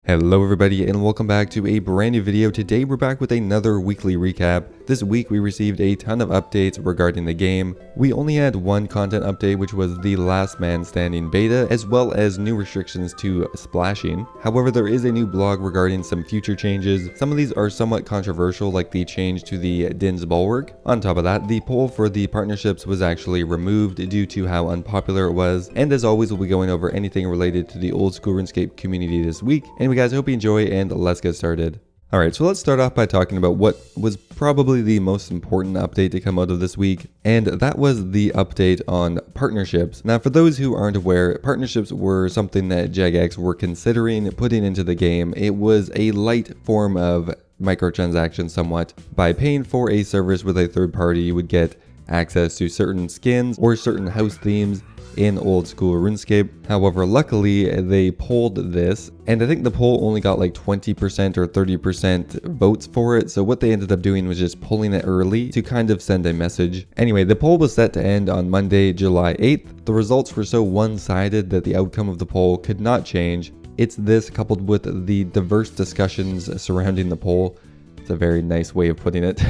Hello everybody and welcome back to a brand new video. Today we're back with another weekly recap. This week we received a ton of updates regarding the game. We only had one content update, which was the Last Man Standing beta, as well as new restrictions to splashing. However, there is a new blog regarding some future changes. Some of these are somewhat controversial, like the change to the din's bulwork. On top of that, the poll for the partnerships was actually removed due to how unpopular it was. And as always, we'll be going over anything related to the old school RuneScape community this week. Anyway guys, I hope you enjoy and let's get started. Alright, so let's start off by talking about what was probably the most important update to come out of this week, and that was the update on partnerships. Now, for those who aren't aware, partnerships were something that Jagex were considering putting into the game. It was a light form of microtransactions somewhat. By paying for a service with a third party, you would get access to certain skins or certain house themes in old school RuneScape. However, luckily they polled this, and I think the poll only got like 20% or 30% votes for it. So what they ended up doing was just pulling it early to kind of send a message. Anyway, the poll was set to end on Monday, July 8th. The results were so one-sided that the outcome of the poll could not change. It's this coupled with the diverse discussions surrounding the poll. It's a very nice way of putting it.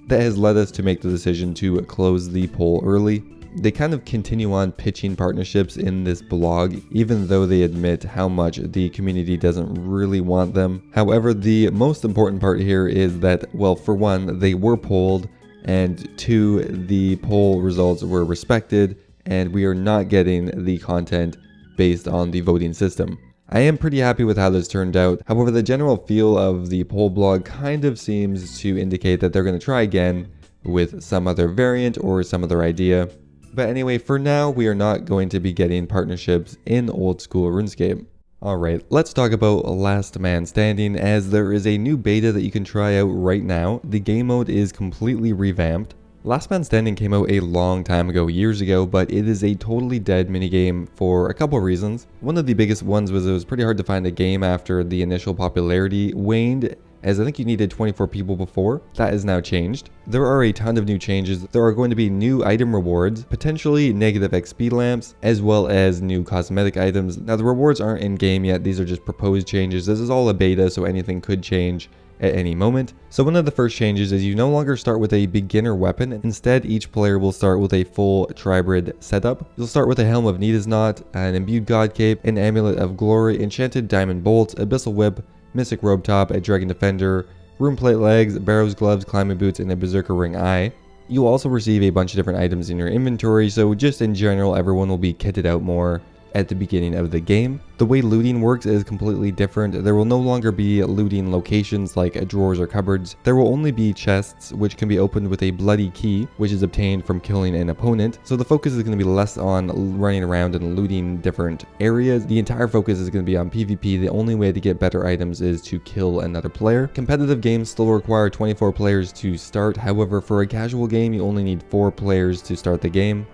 That has led us to make the decision to close the poll early. They kind of continue on pitching partnerships in this blog, even though they admit how much the community doesn't really want them. However, the most important part here is that, well, for one, they were polled, and two, the poll results were respected, and we are not getting the content based on the voting system. I am pretty happy with how this turned out. However, the general feel of the poll blog kind of seems to indicate that they're going to try again with some other variant or some other idea. But anyway, for now, we are not going to be getting partnerships in old school RuneScape. Alright, let's talk about Last Man Standing, as there is a new beta that you can try out right now. The game mode is completely revamped. Last Man Standing came out a long time ago, years ago, but it is a totally dead minigame for a couple reasons. One of the biggest ones was it was pretty hard to find a game after the initial popularity waned, as I think you needed 24 people before. That has now changed. There are a ton of new changes. There are going to be new item rewards, potentially negative XP lamps, as well as new cosmetic items. Now the rewards aren't in game yet, these are just proposed changes. This is all a beta, so anything could change at any moment. So one of the first changes is you no longer start with a beginner weapon. Instead, each player will start with a full tribrid setup. You'll start with a Helm of Nita's Knot, an Imbued God Cape, an Amulet of Glory, Enchanted Diamond Bolt, Abyssal Whip, Mystic Robe Top, a Dragon Defender, Rune Plate Legs, Barrows Gloves, Climbing Boots, and a Berserker Ring Eye. You'll also receive a bunch of different items in your inventory, so just in general, everyone will be kitted out more at the beginning of the game. The way looting works is completely different. There will no longer be looting locations like drawers or cupboards. There will only be chests, which can be opened with a bloody key, which is obtained from killing an opponent. So the focus is going to be less on running around and looting different areas. The entire focus is going to be on PvP. The only way to get better items is to kill another player. Competitive games still require 24 players to start. However, for a casual game, you only need 4 players to start the game.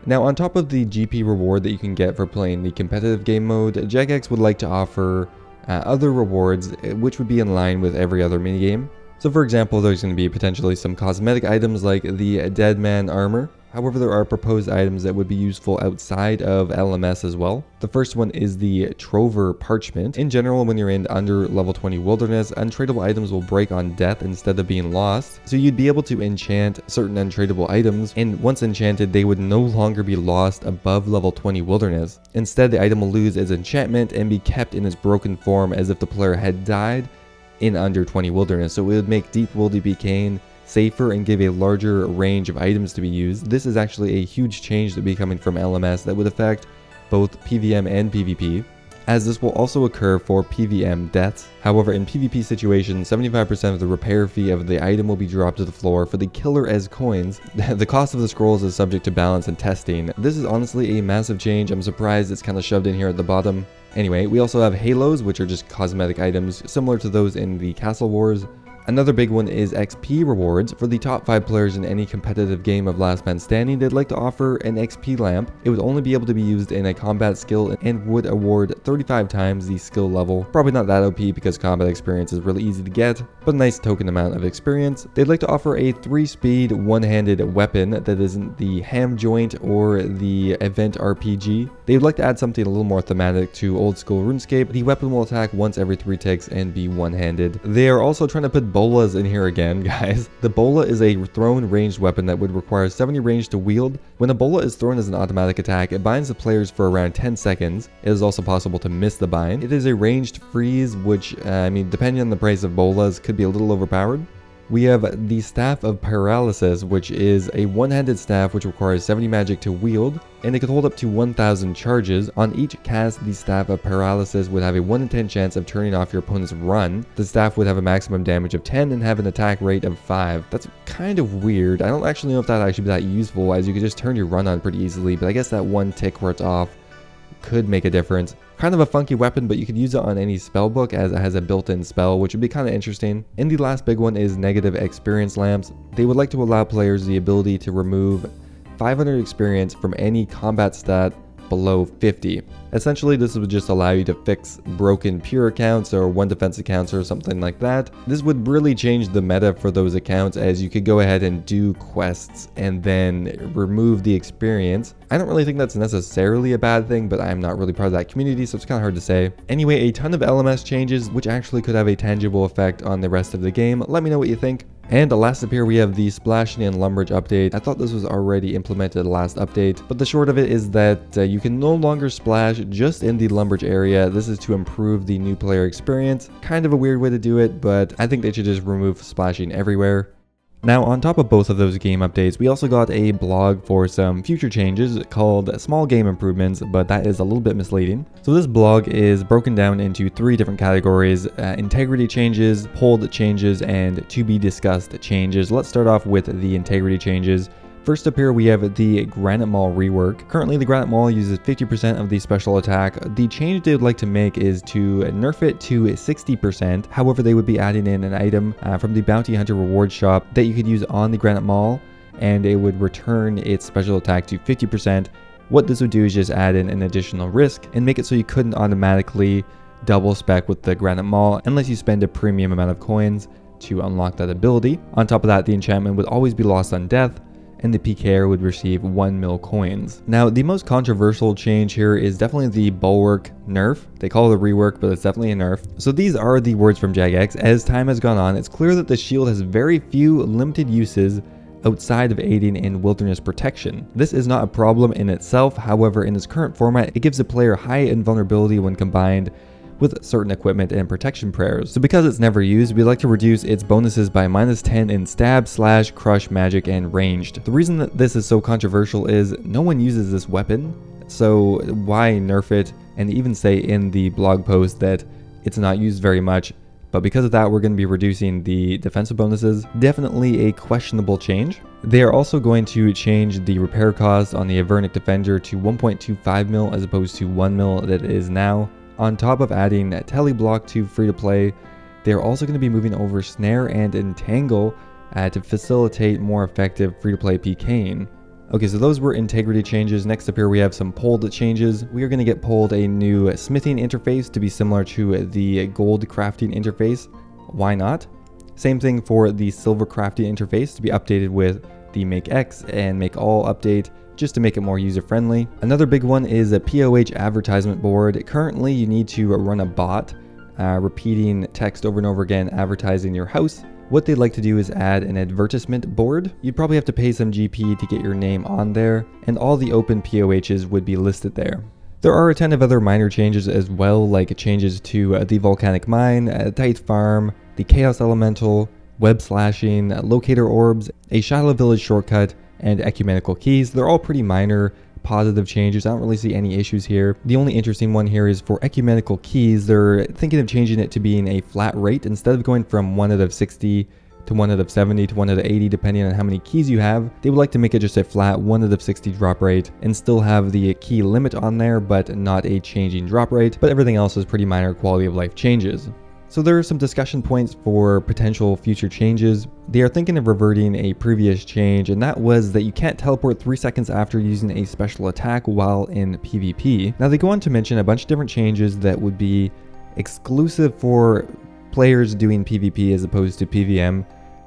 Now, on top of the GP reward that you can get for playing the competitive game mode, Jagex would like to offer other rewards, which would be in line with every other minigame. So for example, there's going to be potentially some cosmetic items like the Dead Man armor. However, there are proposed items that would be useful outside of LMS as well. The first one is the Trouver Parchment. In general, when you're in under level 20 Wilderness, untradeable items will break on death instead of being lost. So you'd be able to enchant certain untradeable items, and once enchanted, they would no longer be lost above level 20 Wilderness. Instead, the item will lose its enchantment and be kept in its broken form as if the player had died in under 20 Wilderness. So it would make Deep WildDP Cane safer and give a larger range of items to be used. This is actually a huge change that will be coming from LMS that would affect both PVM and PvP, as this will also occur for PVM deaths. However, in PvP situations, 75% of the repair fee of the item will be dropped to the floor for the killer as coins. The cost of the scrolls is subject to balance and testing. This is honestly a massive change. I'm surprised it's kind of shoved in here at the bottom. Anyway, we also have halos, which are just cosmetic items similar to those in the Castle Wars. Another big one is XP rewards. For the top 5 players in any competitive game of Last Man Standing, they'd like to offer an XP lamp. It would only be able to be used in a combat skill and would award 35 times the skill level. Probably not that OP because combat experience is really easy to get, but a nice token amount of experience. They'd like to offer a 3-speed one-handed weapon that isn't the ham joint or the event RPG. They would like to add something a little more thematic to old school RuneScape. The weapon will attack once every 3 ticks and be one-handed. They are also trying to put bolas in here again, guys. The bola is a thrown ranged weapon that would require 70 range to wield. When a bola is thrown as an automatic attack, it binds the players for around 10 seconds. It is also possible to miss the bind. It is a ranged freeze, which, depending on the price of bolas, could be a little overpowered. We have the Staff of Paralysis, which is a one-handed staff which requires 70 magic to wield, and it can hold up to 1000 charges. On each cast, the Staff of Paralysis would have a 1 in 10 chance of turning off your opponent's run. The staff would have a maximum damage of 10 and have an attack rate of 5. That's kind of weird. I don't actually know if that actually be that useful, as you could just turn your run on pretty easily, but I guess that 1 tick where it's off could make a difference. Kind of a funky weapon, but you could use it on any spell book as it has a built-in spell, which would be kind of interesting. And the last big one is negative experience lamps. They would like to allow players the ability to remove 500 experience from any combat stat below 50. Essentially, this would just allow you to fix broken pure accounts or 1 defense accounts or something like that. This would really change the meta for those accounts, as you could go ahead and do quests and then remove the experience. I don't really think that's necessarily a bad thing, but I'm not really part of that community, so it's kind of hard to say. Anyway, a ton of LMS changes, which actually could have a tangible effect on the rest of the game. Let me know what you think. And last up here we have the Splashing and Lumbridge update. I thought this was already implemented last update, but the short of it is that you can no longer splash just in the Lumbridge area. This is to improve the new player experience. Kind of a weird way to do it, but I think they should just remove splashing everywhere. Now, on top of both of those game updates, we also got a blog for some future changes called Small Game Improvements, but that is a little bit misleading. So this blog is broken down into 3 different categories: integrity changes, pulled changes, and to be discussed changes. Let's start off with the integrity changes. First up here we have the Granite Maul rework. Currently the Granite Maul uses 50% of the special attack. The change they would like to make is to nerf it to 60%. However, they would be adding in an item from the Bounty Hunter reward shop that you could use on the Granite Maul, and it would return its special attack to 50%. What this would do is just add in an additional risk and make it so you couldn't automatically double spec with the Granite Maul unless you spend a premium amount of coins to unlock that ability. On top of that, the enchantment would always be lost on death, and the PKer would receive 1 mil coins. Now, the most controversial change here is definitely the bulwork nerf. They call it a rework, but it's definitely a nerf. So these are the words from Jagex. As time has gone on, it's clear that the shield has very few limited uses outside of aiding in wilderness protection. This is not a problem in itself. However, in its current format, it gives a player high invulnerability when combined with certain equipment and protection prayers. So because it's never used, we like to reduce its bonuses by -10 in stab, slash, crush, magic, and ranged. The reason that this is so controversial is no one uses this weapon, so why nerf it? And even say in the blog post that it's not used very much, but because of that we're going to be reducing the defensive bonuses. Definitely a questionable change. They are also going to change the repair cost on the Avernic Defender to 1.25 mil as opposed to 1 mil that it is now. On top of adding Teleblock to free-to-play, they're also going to be moving over Snare and Entangle to facilitate more effective free-to-play PKing. Okay, so those were integrity changes. Next up here we have some pulled changes. We are going to get pulled a new smithing interface to be similar to the gold crafting interface. Why not? Same thing for the silver crafting interface to be updated with the Make X and Make All update, just to make it more user-friendly. Another big one is a POH advertisement board. Currently, you need to run a bot repeating text over and over again, advertising your house. What they'd like to do is add an advertisement board. You'd probably have to pay some GP to get your name on there, and all the open POHs would be listed there. There are a ton of other minor changes as well, like changes to the Volcanic Mine, Tight Farm, the Chaos Elemental, Web Slashing, Locator Orbs, a Shadow Village shortcut, and ecumenical keys. They're all pretty minor positive changes. I don't really see any issues here. The only interesting one here is for ecumenical keys. They're thinking of changing it to being a flat rate instead of going from 1 out of 60 to 1 out of 70 to 1 out of 80 depending on how many keys you have. They would like to make it just a flat 1 out of 60 drop rate and still have the key limit on there, but not a changing drop rate. But everything else is pretty minor quality of life changes. So there are some discussion points for potential future changes. They are thinking of reverting a previous change, and that was that you can't teleport 3 seconds after using a special attack while in PvP. Now they go on to mention a bunch of different changes that would be exclusive for players doing PvP as opposed to PvM.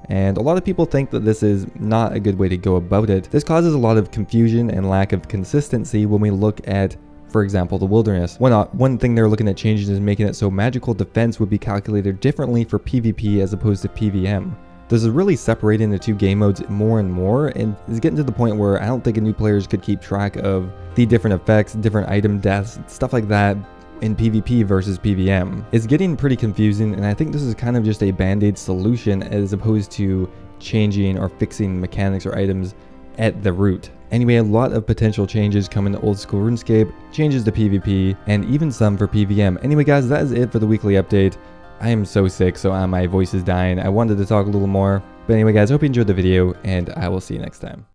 And a lot of people think that this is not a good way to go about it. This causes a lot of confusion and lack of consistency when we look at, for example, the wilderness. One thing they're looking at changing is making it so magical defense would be calculated differently for PvP as opposed to PvM. This is really separating the two game modes more and more, and is getting to the point where I don't think new players could keep track of the different effects, different item deaths, stuff like that in PvP versus PvM. It's getting pretty confusing, and I think this is kind of just a band-aid solution as opposed to changing or fixing mechanics or items at the root. Anyway, a lot of potential changes coming to old school RuneScape, changes to PvP, and even some for PvM. Anyway guys, that is it for the weekly update. I am so sick, so my voice is dying. I wanted to talk a little more. But anyway guys, hope you enjoyed the video, and I will see you next time.